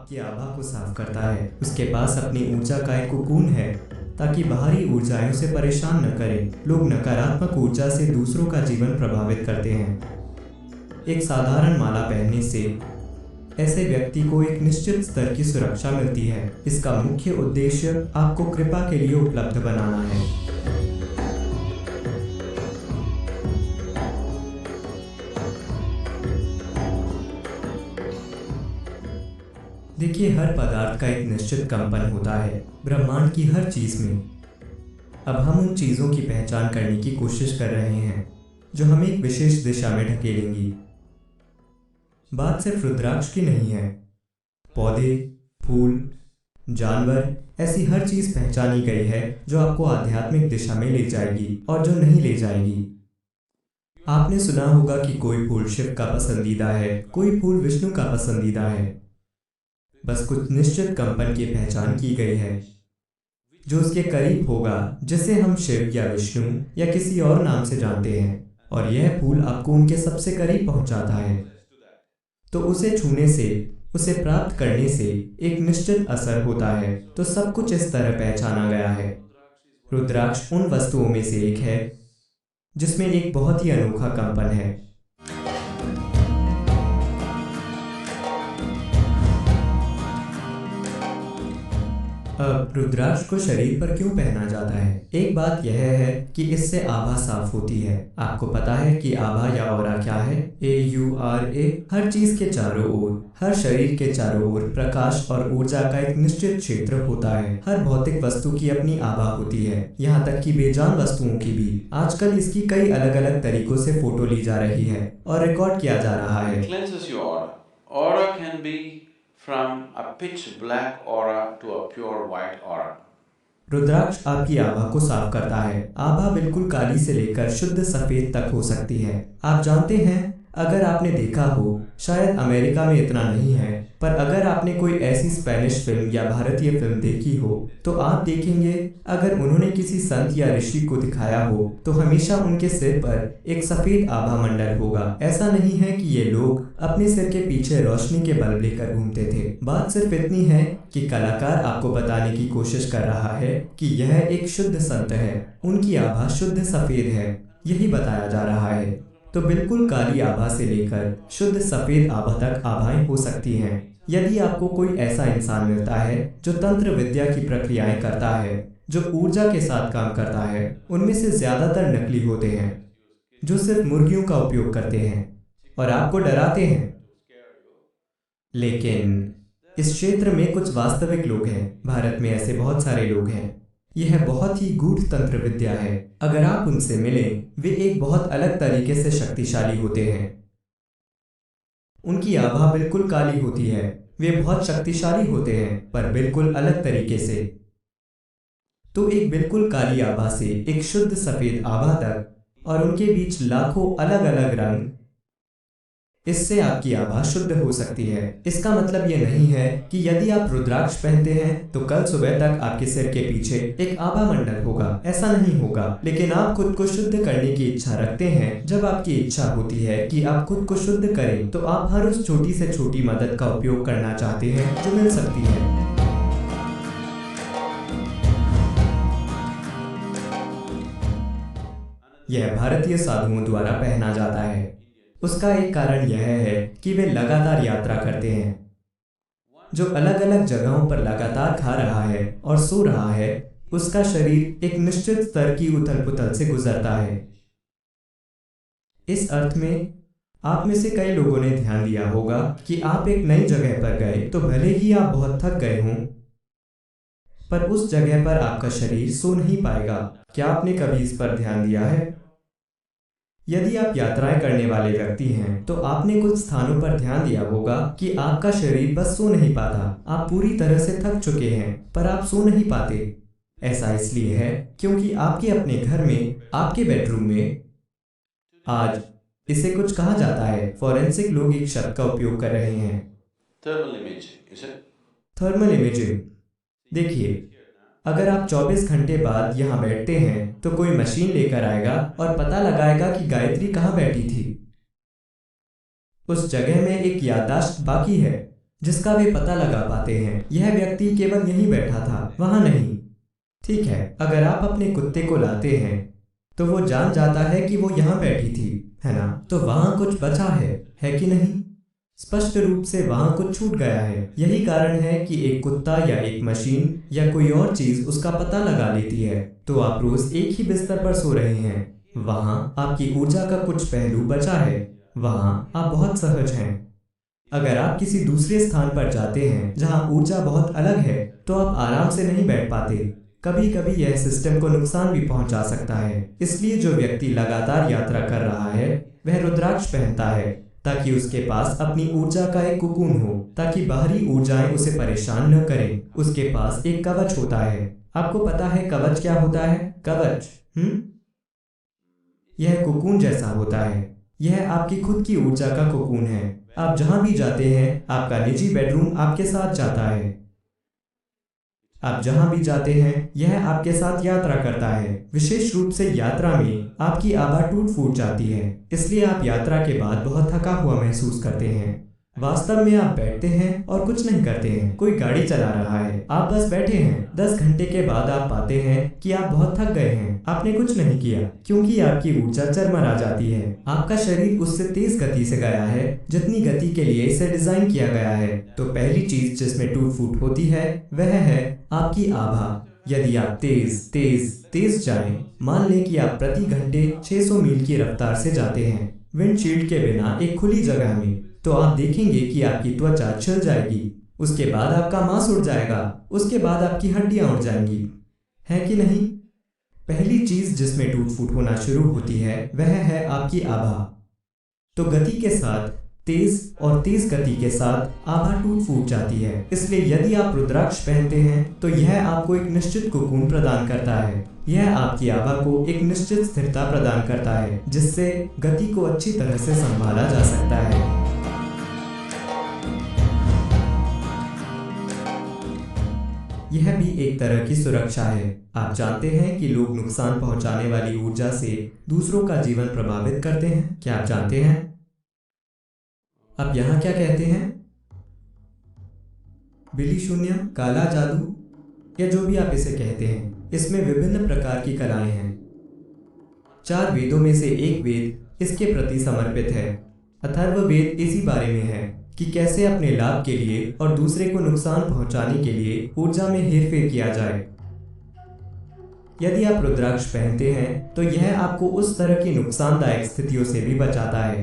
आपकी आभा को साफ करता है। उसके पास अपनी ऊर्जा का एक कोकून है ताकि बाहरी ऊर्जाएं उसे परेशान न करें। लोग नकारात्मक ऊर्जा से दूसरों का जीवन प्रभावित करते हैं। एक साधारण माला पहनने से ऐसे व्यक्ति को एक निश्चित स्तर की सुरक्षा मिलती है। इसका मुख्य उद्देश्य आपको कृपा के लिए उपलब्ध बनाना है। देखिए, हर पदार्थ का एक निश्चित कंपन होता है ब्रह्मांड की हर चीज में। अब हम उन चीजों की पहचान करने की कोशिश कर रहे हैं जो हमें एक विशेष दिशा में ढकेलेंगी। बात सिर्फ रुद्राक्ष की नहीं है। पौधे, फूल, जानवर, ऐसी हर चीज पहचानी गई है जो आपको आध्यात्मिक दिशा में ले जाएगी और जो नहीं ले जाएगी। आपने सुना होगा कि कोई फूल शिव का पसंदीदा है, कोई फूल विष्णु का पसंदीदा है। बस कुछ निश्चित कंपन की पहचान की गई है जो उसके करीब होगा, जिसे हम शिव या विष्णु या किसी और नाम से जानते हैं, और यह फूल आपको उनके सबसे करीब पहुंचाता है। तो उसे छूने से, उसे प्राप्त करने से एक निश्चित असर होता है। तो सब कुछ इस तरह पहचाना गया है। रुद्राक्ष उन वस्तुओं में से एक है जिसमें एक बहुत ही अनोखा कंपन है। अब रुद्राक्ष को शरीर पर क्यों पहना जाता है? एक बात यह है कि इससे आभा साफ होती है। आपको पता है कि आभा या ऑरा क्या है? AURA। हर चीज के चारों ओर, हर शरीर के चारों ओर प्रकाश और ऊर्जा का एक निश्चित क्षेत्र होता है। हर भौतिक वस्तु की अपनी आभा होती है, यहाँ तक कि बेजान वस्तुओं की भी। आजकल इसकी कई अलग अलग तरीकों से फोटो ली जा रही है और रिकॉर्ड किया जा रहा है। Aura can be from a pitch black aura to a pure white aura. रुद्राक्ष आपकी आभा को साफ करता है। आभा बिल्कुल काली से लेकर शुद्ध सफेद तक हो सकती है। आप जानते हैं, अगर आपने देखा हो, शायद अमेरिका में इतना नहीं है, पर अगर आपने कोई ऐसी स्पेनिश फिल्म या भारतीय फिल्म देखी हो तो आप देखेंगे अगर उन्होंने किसी संत या ऋषि को दिखाया हो तो हमेशा उनके सिर पर एक सफेद आभा मंडल होगा। ऐसा नहीं है कि ये लोग अपने सिर के पीछे रोशनी के बल्ब लेकर घूमते थे। बात सिर्फ इतनी है कि कलाकार आपको बताने की कोशिश कर रहा है कि यह एक शुद्ध संत है, उनकी आभा शुद्ध सफेद है, यही बताया जा रहा है। तो बिल्कुल काली आभा से लेकर शुद्ध सफेद आभा तक आभाएं हो सकती हैं। यदि आपको कोई ऐसा इंसान मिलता है जो तंत्र विद्या की प्रक्रियाएं करता है, जो ऊर्जा के साथ काम करता है, उनमें से ज्यादातर नकली होते हैं जो सिर्फ मुर्गियों का उपयोग करते हैं और आपको डराते हैं। लेकिन इस क्षेत्र में कुछ वास्तविक लोग हैं। भारत में ऐसे बहुत सारे लोग हैं। यह बहुत ही गूढ़ तंत्र विद्या है। अगर आप उनसे मिलें, वे एक बहुत अलग तरीके से शक्तिशाली होते हैं। उनकी आभा बिल्कुल काली होती है। वे बहुत शक्तिशाली होते हैं, पर बिल्कुल अलग तरीके से। तो एक बिल्कुल काली आभा से एक शुद्ध सफेद आभा तक, और उनके बीच लाखों अलग अलग रंग, इससे आपकी आभा शुद्ध हो सकती है। इसका मतलब यह नहीं है कि यदि आप रुद्राक्ष पहनते हैं तो कल सुबह तक आपके सिर के पीछे एक आभा मंडल होगा। ऐसा नहीं होगा। लेकिन आप खुद को शुद्ध करने की इच्छा रखते हैं। जब आपकी इच्छा होती है कि आप खुद को शुद्ध करें, तो आप हर उस छोटी से छोटी मदद का उपयोग करना चाहते हैं जो मिल सकती है। यह भारतीय साधुओं द्वारा पहना जाता है। उसका एक कारण यह है कि वे लगातार यात्रा करते हैं। जो अलग अलग जगहों पर लगातार खा रहा है और सो रहा है, उसका शरीर एक निश्चित स्तर की उथल पुथल से गुजरता है। इस अर्थ में आप में से कई लोगों ने ध्यान दिया होगा कि आप एक नई जगह पर गए तो भले ही आप बहुत थक गए हों, पर उस जगह पर आपका शरीर सो नहीं पाएगा। क्या आपने कभी इस पर ध्यान दिया है? यदि आप यात्राएं करने वाले व्यक्ति हैं तो आपने कुछ स्थानों पर ध्यान दिया होगा कि आपका शरीर बस सो नहीं पाता। आप पूरी तरह से थक चुके हैं, पर आप सो नहीं पाते। ऐसा इसलिए है क्योंकि आपके अपने घर में, आपके बेडरूम में, आज इसे कुछ कहा जाता है, फॉरेंसिक लोग एक शब्द का उपयोग कर रहे हैं, थर्मल इमेजिंग। देखिए, अगर आप 24 घंटे बाद यहाँ बैठते हैं तो कोई मशीन लेकर आएगा और पता लगाएगा कि गायत्री कहाँ बैठी थी। उस जगह में एक याददाश्त बाकी है। जिसका वे पता लगा पाते हैं। यह व्यक्ति केवल यहीं बैठा था, वहां नहीं। ठीक है, अगर आप अपने कुत्ते को लाते हैं तो वो जान जाता है कि वो यहाँ बैठी थी, है ना? तो वहां कुछ बचा है कि नहीं? स्पष्ट रूप से वहां कुछ छूट गया है। यही कारण है कि एक कुत्ता या एक मशीन या कोई और चीज उसका पता लगा लेती है। तो आप रोज एक ही बिस्तर पर सो रहे हैं, वहां आपकी ऊर्जा का कुछ पहलू बचा है, वहां आप बहुत सहज हैं। अगर आप किसी दूसरे स्थान पर जाते हैं जहां ऊर्जा बहुत अलग है, तो आप आराम से नहीं बैठ पाते। कभी कभी यह सिस्टम को नुकसान भी पहुंचा सकता है। इसलिए जो व्यक्ति लगातार यात्रा कर रहा है वह रुद्राक्ष पहनता है, ताकि उसके पास अपनी ऊर्जा का एक कुकून हो, ताकि बाहरी ऊर्जाएं उसे परेशान न करें। उसके पास एक कवच होता है। आपको पता है कवच क्या होता है? कवच यह कुकून जैसा होता है। यह आपकी खुद की ऊर्जा का कुकून है। आप जहां भी जाते हैं, आपका निजी बेडरूम आपके साथ जाता है। आप जहां भी जाते हैं, यह आपके साथ यात्रा करता है। विशेष रूप से यात्रा में आपकी आभा टूट फूट जाती है, इसलिए आप यात्रा के बाद बहुत थका हुआ महसूस करते हैं। वास्तव में आप बैठते हैं और कुछ नहीं करते हैं। कोई गाड़ी चला रहा है, आप बस बैठे हैं। 10 घंटे के बाद आप पाते हैं कि आप बहुत थक गए हैं। आपने कुछ नहीं किया, क्योंकि आपकी ऊर्जा चरमरा जाती है। आपका शरीर उससे तेज गति से गया है जितनी गति के लिए इसे डिजाइन किया गया है। तो पहली चीज जिसमें टूट फूट होती है वह है आपकी आभा। यदि आप तेज तेज तेज जाएं, मान लें कि आप प्रति घंटे 600 मील की रफ्तार से जाते हैं विंडशील्ड के बिना एक खुली जगह में, तो आप देखेंगे कि आपकी त्वचा छिल जाएगी। उसके बाद आपका मांस उड़ जाएगा। उसके बाद आपकी हड्डियां उड़ जाएंगी, है कि नहीं? पहली चीज जिसमें टूट फूट होना शुरू होती है वह है आपकी आभा। तो गति के साथ, तेज गति के साथ आभा टूट फूट जाती है। इसलिए यदि आप रुद्राक्ष पहनते हैं तो यह आपको एक निश्चित कुकून प्रदान करता है। यह आपकी आभा को एक निश्चित स्थिरता प्रदान करता है, जिससे गति को अच्छी तरह से संभाला जा सकता है। यह भी एक तरह की सुरक्षा है। आप जानते हैं कि लोग नुकसान पहुंचाने वाली ऊर्जा से दूसरों का जीवन प्रभावित करते हैं। क्या आप जानते हैं? आप यहाँ क्या कहते हैं? बिली शून्य, काला जादू, या जो भी आप इसे कहते हैं, इसमें विभिन्न प्रकार की कलाएं हैं। 4 वेदों में से एक वेद इसके प्रति समर्पित है। अथर्ववेद इसी बारे में है कि कैसे अपने लाभ के लिए और दूसरे को नुकसान पहुंचाने के लिए ऊर्जा में हेरफेर किया जाए। यदि आप रुद्राक्ष पहनते हैं तो यह आपको उस तरह की नुकसानदायक स्थितियों से भी बचाता है।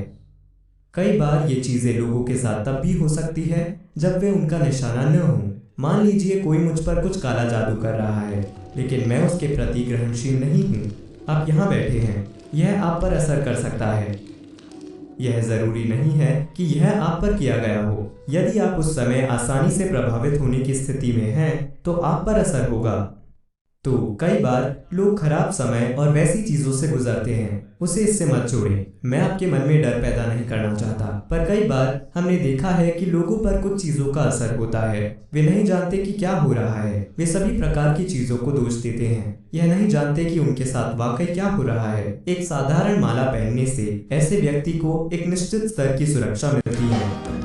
कई बार ये चीजें लोगों के साथ तब भी हो सकती है जब वे उनका निशाना न हो। मान लीजिए कोई मुझ पर कुछ काला जादू कर रहा है, लेकिन मैं उसके प्रति ग्रहणशील नहीं हूँ। आप यहाँ बैठे हैं, यह आप पर असर कर सकता है। यह जरूरी नहीं है कि यह आप पर किया गया हो। यदि आप उस समय आसानी से प्रभावित होने की स्थिति में हैं, तो आप पर असर होगा। तो कई बार लोग खराब समय और वैसी चीजों से गुजरते हैं। उसे इससे मत जोड़ें। मैं आपके मन में डर पैदा नहीं करना चाहता, पर कई बार हमने देखा है कि लोगों पर कुछ चीजों का असर होता है। वे नहीं जानते कि क्या हो रहा है। वे सभी प्रकार की चीजों को दोष देते हैं। यह नहीं जानते कि उनके साथ वाकई क्या हो रहा है। एक साधारण माला पहनने से ऐसे व्यक्ति को एक निश्चित स्तर की सुरक्षा मिलती है।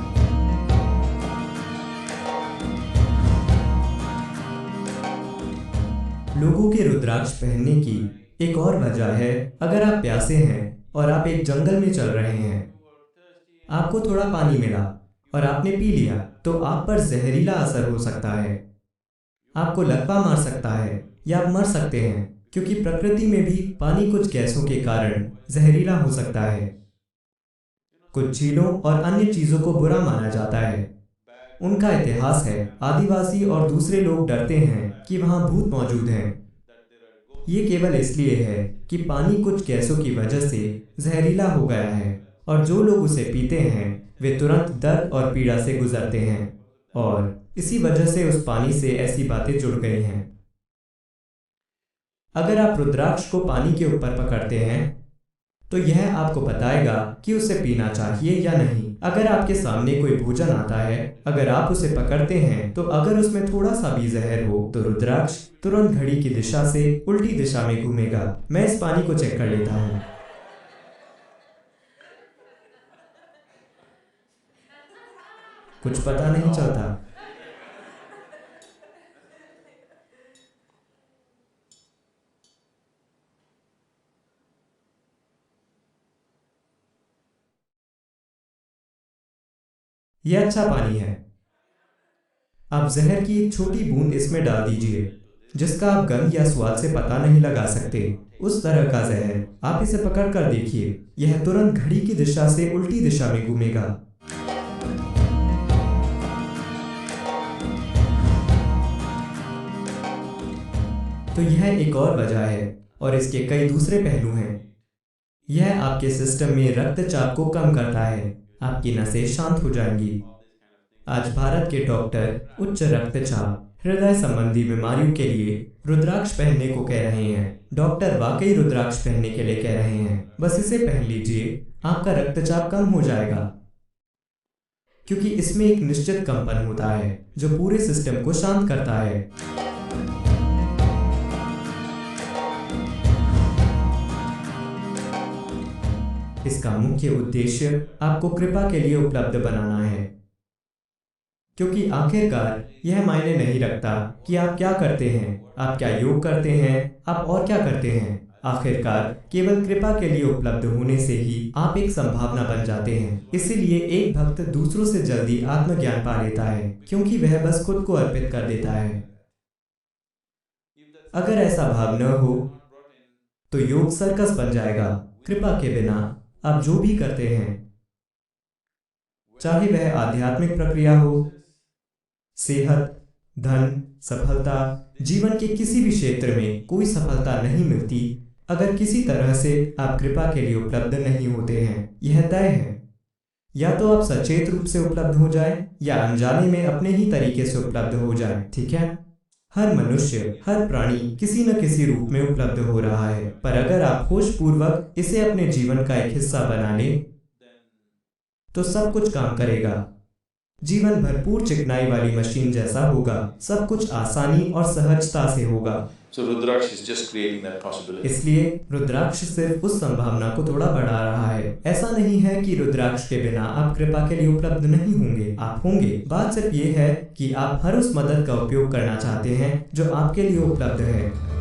लोगों के रुद्राक्ष पहनने की एक और वजह है, अगर आप प्यासे हैं और आप एक जंगल में चल रहे हैं, आपको थोड़ा पानी मिला और आपने पी लिया, तो आप पर जहरीला असर हो सकता है। आपको लकवा मार सकता है या आप मर सकते हैं, क्योंकि प्रकृति में भी पानी कुछ गैसों के कारण जहरीला हो सकता है। कुछ झीलों और अन्य चीजों को बुरा माना जाता है। उनका इतिहास है, आदिवासी और दूसरे लोग डरते हैं कि वहां भूत मौजूद हैं। ये केवल इसलिए है कि पानी कुछ गैसों की वजह से जहरीला हो गया है, और जो लोग उसे पीते हैं वे तुरंत दर्द और पीड़ा से गुजरते हैं, और इसी वजह से उस पानी से ऐसी बातें जुड़ गई हैं। अगर आप रुद्राक्ष को पानी के ऊपर पकड़ते हैं तो यह आपको बताएगा कि उसे पीना चाहिए या नहीं। अगर आपके सामने कोई भोजन आता है, अगर आप उसे पकड़ते हैं, तो अगर उसमें थोड़ा सा भी जहर हो तो रुद्राक्ष तुरंत घड़ी की दिशा से उल्टी दिशा में घूमेगा। मैं इस पानी को चेक कर लेता हूँ। कुछ पता नहीं चलता। यह अच्छा पानी है। आप जहर की एक छोटी बूंद इसमें डाल दीजिए, जिसका आप गंध या स्वाद से पता नहीं लगा सकते। उस तरह का जहर। आप इसे पकड़ कर देखिए, यह तुरंत घड़ी की दिशा से उल्टी दिशा में घूमेगा। तो यह एक और वजह है, और इसके कई दूसरे पहलू हैं। यह आपके सिस्टम में रक्तचाप को कम करता है, आपकी नसें शांत हो जाएंगी। आज भारत के डॉक्टर उच्च रक्तचाप, हृदय संबंधी बीमारियों के लिए रुद्राक्ष पहनने को कह रहे हैं। डॉक्टर वाकई रुद्राक्ष पहनने के लिए कह रहे हैं। बस इसे पहन लीजिए, आपका रक्तचाप कम हो जाएगा, क्योंकि इसमें एक निश्चित कंपन होता है जो पूरे सिस्टम को शांत करता है। इसका मुख्य उद्देश्य आपको कृपा के लिए उपलब्ध बनाना है, क्योंकि आखिरकार यह मायने नहीं रखता कि आप क्या करते हैं, आप क्या योग करते हैं, आप और क्या करते हैं। आखिरकार केवल कृपा के लिए उपलब्ध होने से ही आप एक संभावना बन जाते हैं। इसीलिए एक भक्त दूसरों से जल्दी आत्मज्ञान पा लेता है, क्योंकि वह बस खुद को अर्पित कर देता है। अगर ऐसा भाव न हो तो योग सर्कस बन जाएगा। कृपा के बिना आप जो भी करते हैं, चाहे वह आध्यात्मिक प्रक्रिया हो, सेहत, धन, सफलता, जीवन के किसी भी क्षेत्र में कोई सफलता नहीं मिलती अगर किसी तरह से आप कृपा के लिए उपलब्ध नहीं होते हैं। यह तय है, या तो आप सचेत रूप से उपलब्ध हो जाए या अनजाने में अपने ही तरीके से उपलब्ध हो जाए। ठीक है? हर मनुष्य, हर प्राणी किसी न किसी रूप में उपलब्ध हो रहा है, पर अगर आप होशपूर्वक इसे अपने जीवन का एक हिस्सा बना लें तो सब कुछ काम करेगा। जीवन भरपूर चिकनाई वाली मशीन जैसा होगा। सब कुछ आसानी और सहजता से होगा। So Rudraksh is just creating that possibility. इसलिए रुद्राक्ष सिर्फ उस संभावना को थोड़ा बढ़ा रहा है। ऐसा नहीं है कि रुद्राक्ष के बिना आप कृपा के लिए उपलब्ध नहीं होंगे, आप होंगे। बात सिर्फ ये है कि आप हर उस मदद का उपयोग करना चाहते हैं जो आपके लिए उपलब्ध है।